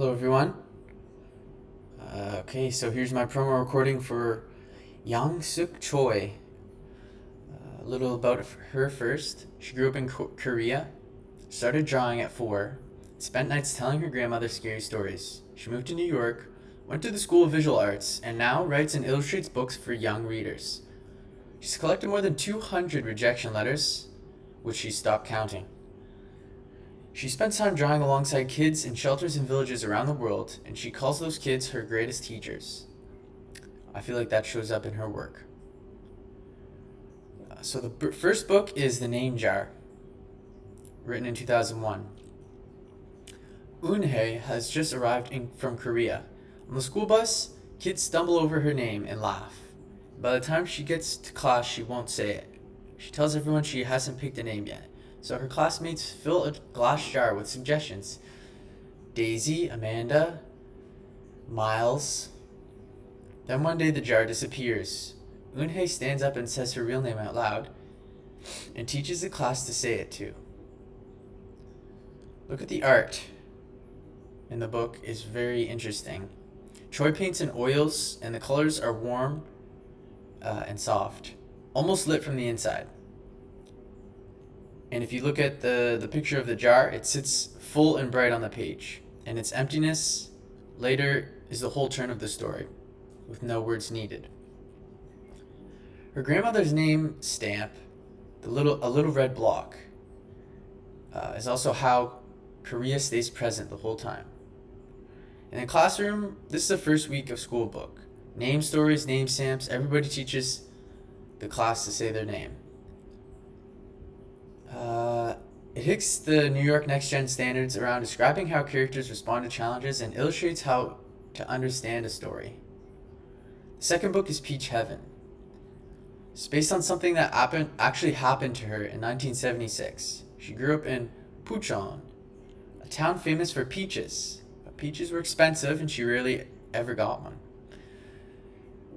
Hello, everyone. Okay, so here's my promo recording for Yang Suk Choi. A little about her first. She grew up in Korea, started drawing at 4, spent nights telling her grandmother scary stories. She moved to New York, went to the School of Visual Arts, and now writes and illustrates books for young readers. She's collected more than 200 rejection letters, which she stopped counting. She spends time drawing alongside kids in shelters and villages around the world, and she calls those kids her greatest teachers. I feel like that shows up in her work. So the first book is The Name Jar, written in 2001. Eunhae has just arrived from Korea. On the school bus, kids stumble over her name and laugh. By the time she gets to class, she won't say it. She tells everyone she hasn't picked a name yet. So her classmates fill a glass jar with suggestions. Daisy, Amanda, Miles. Then one day the jar disappears. Eunhae stands up and says her real name out loud and teaches the class to say it too. Look at the art in the book is very interesting. Choi paints in oils and the colors are warm and soft, almost lit from the inside. And if you look at the picture of the jar, it sits full and bright on the page. And its emptiness later is the whole turn of the story, with no words needed. Her grandmother's name stamp, a little red block, is also how Korea stays present the whole time. In the classroom, this is the first week of school book. Name stories, name stamps, everybody teaches the class to say their name. It hits the New York Next Gen standards around describing how characters respond to challenges and illustrates how to understand a story. The second book is Peach Heaven. It's based on something that actually happened to her in 1976. She grew up in Puchon, a town famous for peaches. But peaches were expensive and she rarely ever got one.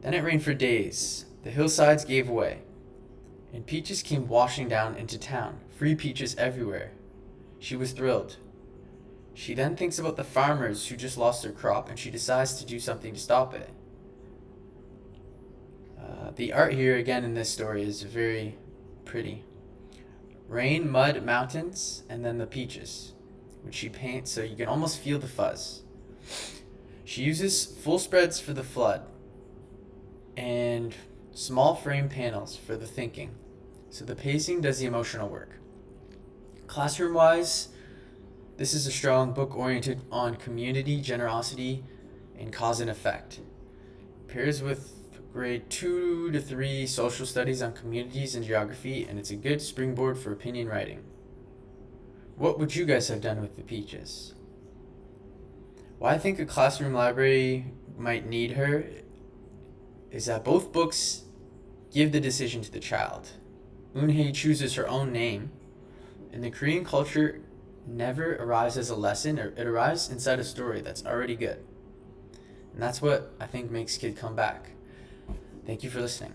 Then it rained for days. The hillsides gave way, and peaches came washing down into town. Free peaches everywhere. She was thrilled. She then thinks about the farmers who just lost their crop and she decides to do something to stop it. The art here again in this story is very pretty. Rain, mud, mountains, and then the peaches, which she paints so you can almost feel the fuzz. She uses full spreads for the flood and small frame panels for the thinking. So the pacing does the emotional work. Classroom-wise, this is a strong book oriented on community, generosity, and cause and effect. Pairs with grade 2 to 3 social studies on communities and geography, and it's a good springboard for opinion writing. What would you guys have done with the peaches? Why I think a classroom library might need her is that both books give the decision to the child. Eunhae chooses her own name, and the Korean culture never arrives as a lesson, or it arrives inside a story that's already good. And that's what I think makes kids come back. Thank you for listening.